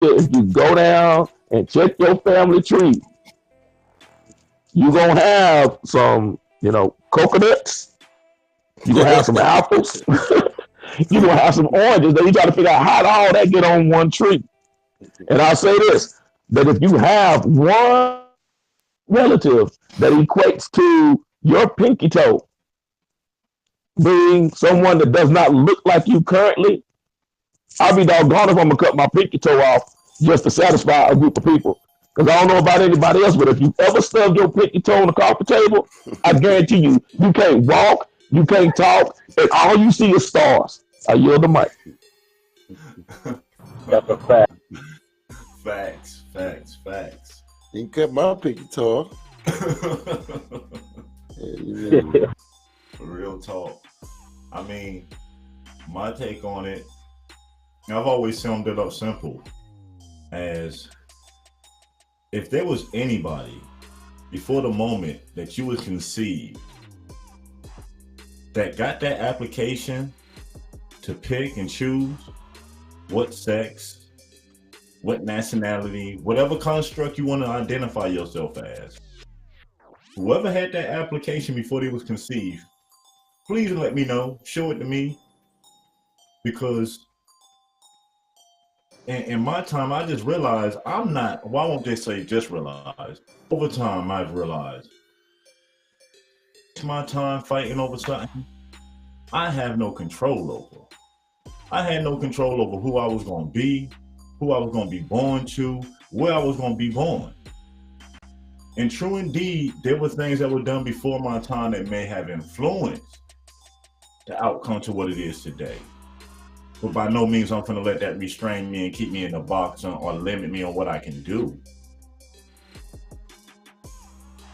if you go down and check your family tree, you're gonna have some, coconuts. You're gonna have some apples. You're gonna have some oranges. Then you try to figure out how did all that get on one tree. And I'll say this: that if you have one relative that equates to your pinky toe being someone that does not look like you currently, I'll be doggone if I'm gonna cut my pinky toe off just to satisfy a group of people. Because I don't know about anybody else, but if you ever stubbed your pinky toe on the coffee table, I guarantee you, you can't walk, you can't talk, and all you see is stars. I yield the mic. That's a fact. Facts. You can cut my pinky toe off. Real talk. I mean, my take on it, I've always summed it up simple as if there was anybody before the moment that you would conceive that got that application to pick and choose what sex, what nationality, whatever construct you want to identify yourself as, whoever had that application before they was conceived, please let me know, show it to me, because in my time, I just realized I'm not, why won't they say just realize? Over time, I've realized it's my time fighting over something I have no control over. I had no control over who I was going to be, who I was going to be born to, where I was going to be born. And true indeed, there were things that were done before my time that may have influenced the outcome to what it is today. But by no means I'm going to let that restrain me and keep me in a box or limit me on what I can do.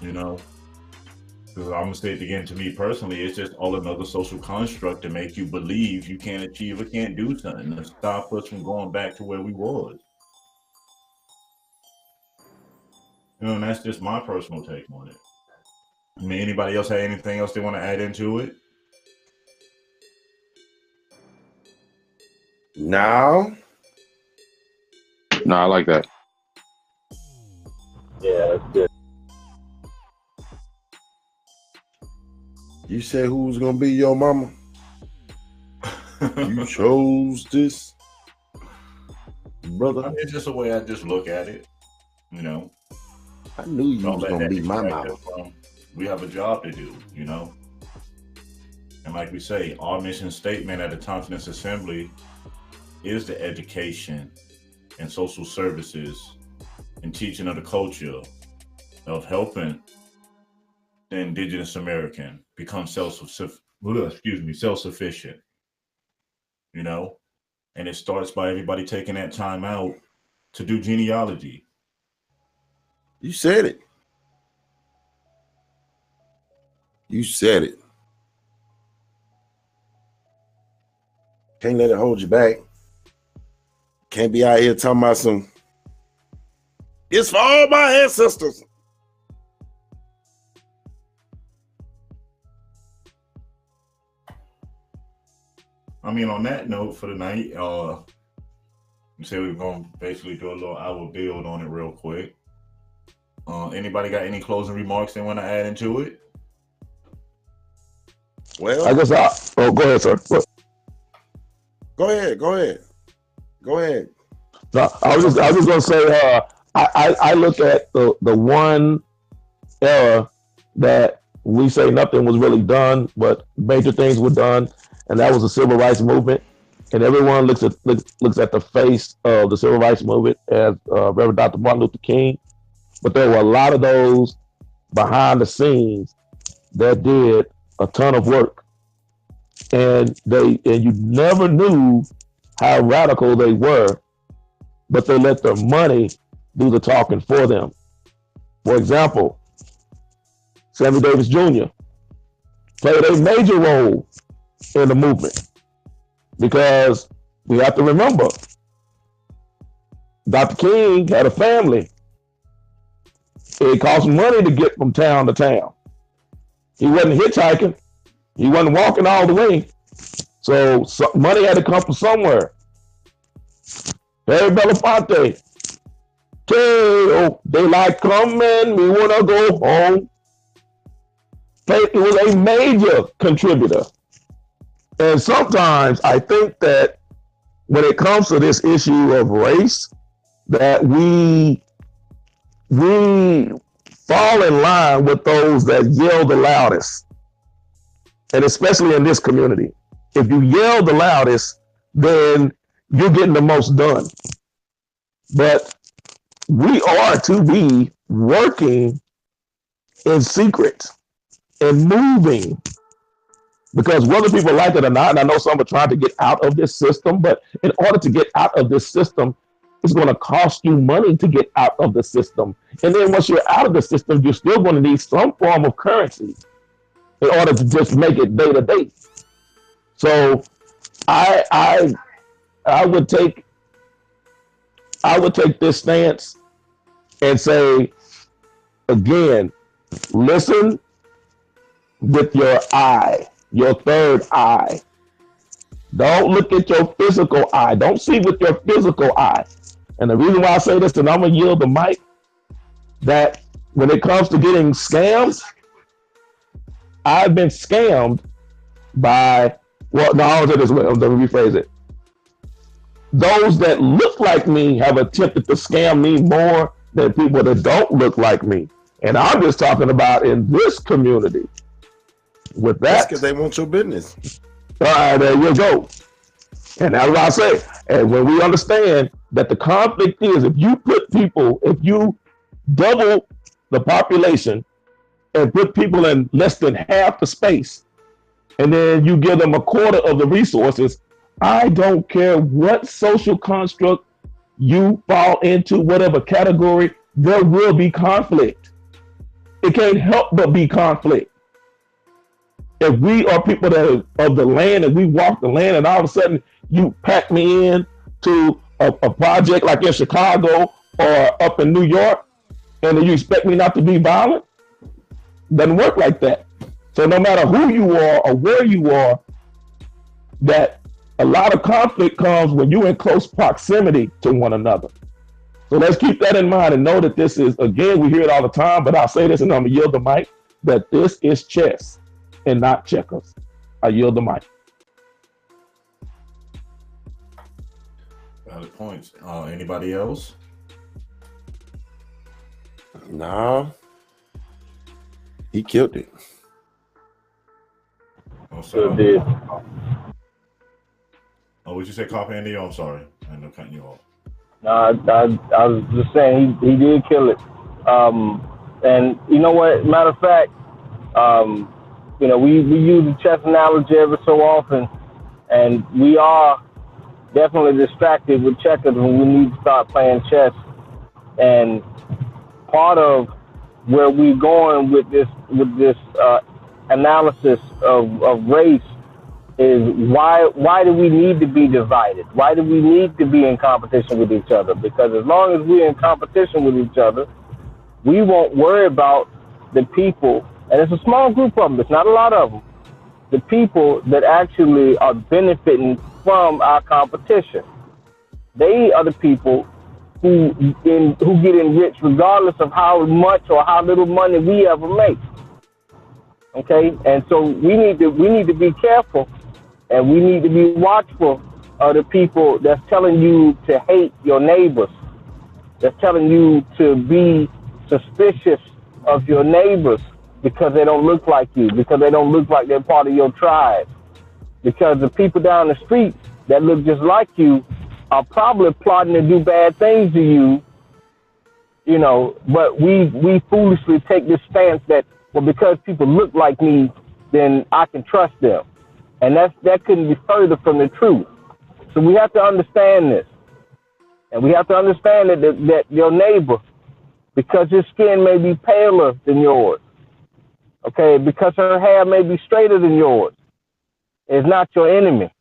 Because I'm going to say it again, to me personally, it's just all another social construct to make you believe you can't achieve or can't do something to stop us from going back to where we was. And that's just my personal take on it. I mean, anybody else have anything else they want to add into it? No, I like that. Yeah, that's good. you said who was gonna be your mama? You chose this, brother. I mean, it's just a way I just look at it. I knew you Don't was let gonna that be my distract mama. us from- We have a job to do, And like we say, our mission statement at the Thompson's Assembly is the education and social services and teaching of the culture of helping the indigenous American become self-sufficient. And it starts by everybody taking that time out to do genealogy. You said it. Can't let it hold you back. Can't be out here talking about some, it's for all my ancestors. I mean, on that note for the night, we say we're going to basically do a little hour build on it real quick. Anybody got any closing remarks they want to add into it? Well, I guess go ahead, sir. Go ahead. No, I was just gonna say, I look at the one era that we say nothing was really done, but major things were done, and that was the civil rights movement. And everyone looks at the face of the civil rights movement as Reverend Dr. Martin Luther King, but there were a lot of those behind the scenes that did a ton of work, and you never knew how radical they were, but they let their money do the talking for them. For example, Sammy Davis Jr. played a major role in the movement, because we have to remember, Dr. King had a family. It cost money to get from town to town. He wasn't hitchhiking. He wasn't walking all the way. So money had to come from somewhere. Harry Belafonte. Tell daylight coming, we wanna go home. It was a major contributor. And sometimes I think that when it comes to this issue of race, that we fall in line with those that yell the loudest. And especially in this community. If you yell the loudest, then you're getting the most done. But we are to be working in secret and moving, because whether people like it or not, and I know some are trying to get out of this system, but in order to get out of this system, it's going to cost you money to get out of the system. And then once you're out of the system, you're still going to need some form of currency in order to just make it day to day. So I would take this stance and say, again, listen with your eye, your third eye. Don't look at your physical eye. Don't see with your physical eye. And the reason why I say this, and I'm going to yield the mic, that when it comes to getting scammed, I've been scammed by, well, no, I'll say this way, let me rephrase it. Those that look like me have attempted to scam me more than people that don't look like me. And I'm just talking about in this community. With that, that's because they want your business. All right, there you go. And that's what I say. And when we understand that the conflict is, if you double the population and put people in less than half the space, and then you give them a quarter of the resources, I don't care what social construct you fall into, whatever category, there will be conflict. It can't help but be conflict. If we are people that are of the land and we walk the land, and all of a sudden you pack me in to a project like in Chicago or up in New York, and then you expect me not to be violent, doesn't work like that. So no matter who you are or where you are, that a lot of conflict comes when you're in close proximity to one another. So let's keep that in mind and know that this is, again, we hear it all the time, but I'll say this and I'm gonna yield the mic, that this is chess and not checkers. I yield the mic. Valid points. Anybody else? No. He killed it. Oh, sorry. Did. Oh, would you say copy Indio? I'm sorry. I know cutting you off. No, I was just saying he did kill it. And you know what? Matter of fact, you know, we use the chess analogy every so often, and we are definitely distracted with checkers when we need to start playing chess. And part of where we're going with this analysis of race is why do we need to be divided? Why do we need to be in competition with each other? Because as long as we're in competition with each other, we won't worry about the people, and it's a small group of them, it's not a lot of them, the people that actually are benefiting from our competition. They are the people who get enriched regardless of how much or how little money we ever make. Okay, and so we need to be careful, and we need to be watchful of the people that's telling you to hate your neighbors, that's telling you to be suspicious of your neighbors because they don't look like you, because they don't look like they're part of your tribe, because the people down the street that look just like you are probably plotting to do bad things to you, you know, but we foolishly take this stance that, well, because people look like me, then I can trust them. And that couldn't be further from the truth. So we have to understand this. And we have to understand that your neighbor, because his skin may be paler than yours, okay, because her hair may be straighter than yours, is not your enemy.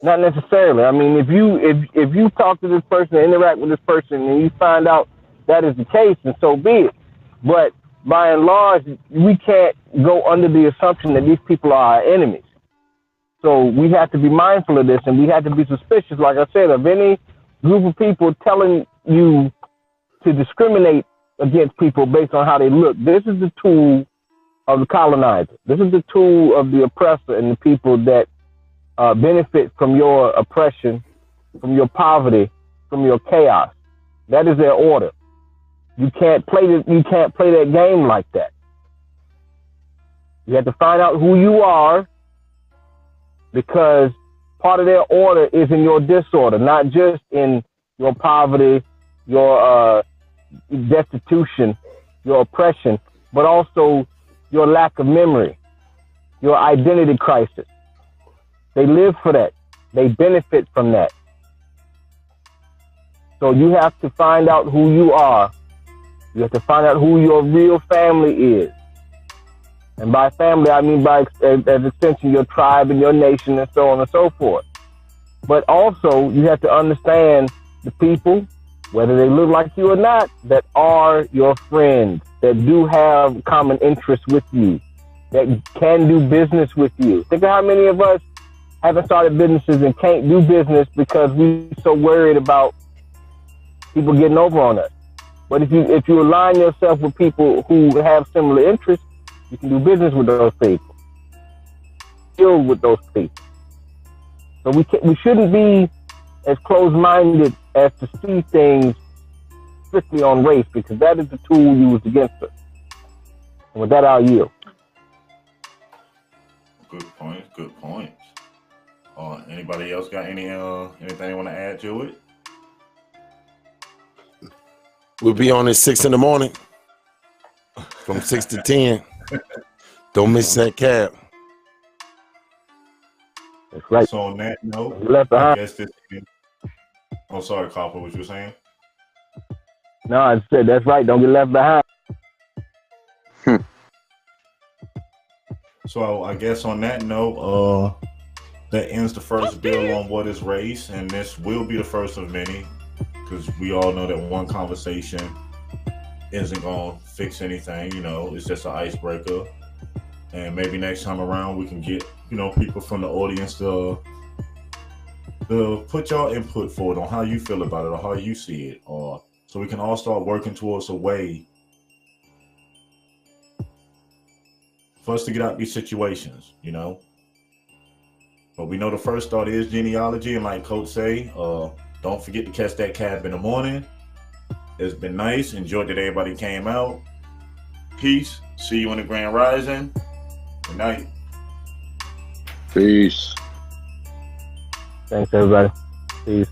Not necessarily. I mean, if you talk to this person, interact with this person, and you find out that is the case, then so be it. But by and large, we can't go under the assumption that these people are our enemies. So we have to be mindful of this, and we have to be suspicious, like I said, of any group of people telling you to discriminate against people based on how they look. This is the tool of the colonizer. This is the tool of the oppressor and the people that benefit from your oppression, from your poverty, from your chaos. That is their order. You can't play that game like that. You have to find out who you are, because part of their order is in your disorder, not just in your poverty, your destitution, your oppression, but also your lack of memory, your identity crisis. They live for that. They benefit from that. So you have to find out who you are. You have to find out who your real family is. And by family, I mean by as extension, your tribe and your nation and so on and so forth. But also, you have to understand the people, whether they look like you or not, that are your friends, that do have common interests with you, that can do business with you. Think of how many of us haven't started businesses and can't do business because we're so worried about people getting over on us. But if you align yourself with people who have similar interests, you can do business with those people, deal with those people. So we shouldn't be as closed-minded as to see things strictly on race, because that is the tool used against us. And with that, I'll yield. Good points. Good points. Anybody else got anything they want to add to it? We'll be on at 6 in the morning, from 6 to 10. Don't miss that cab. That's right. So on that note, Left behind. I guess this. Oh, sorry, Copper. What you were saying? No, I said that's right. Don't get left behind. So I guess on that note, that ends the first bill on what is race, and this will be the first of many, because we all know that one conversation isn't going to fix anything. You know, it's just an icebreaker, and maybe next time around we can get people from the audience to put your input forward on how you feel about it or how you see it, or so we can all start working towards a way for us to get out these situations, But we know the first thought is genealogy, and like Coach say, don't forget to catch that cab in the morning. It's been nice. Enjoyed that everybody came out. Peace. See you in the Grand Rising. Good night. Peace. Thanks, everybody. Peace.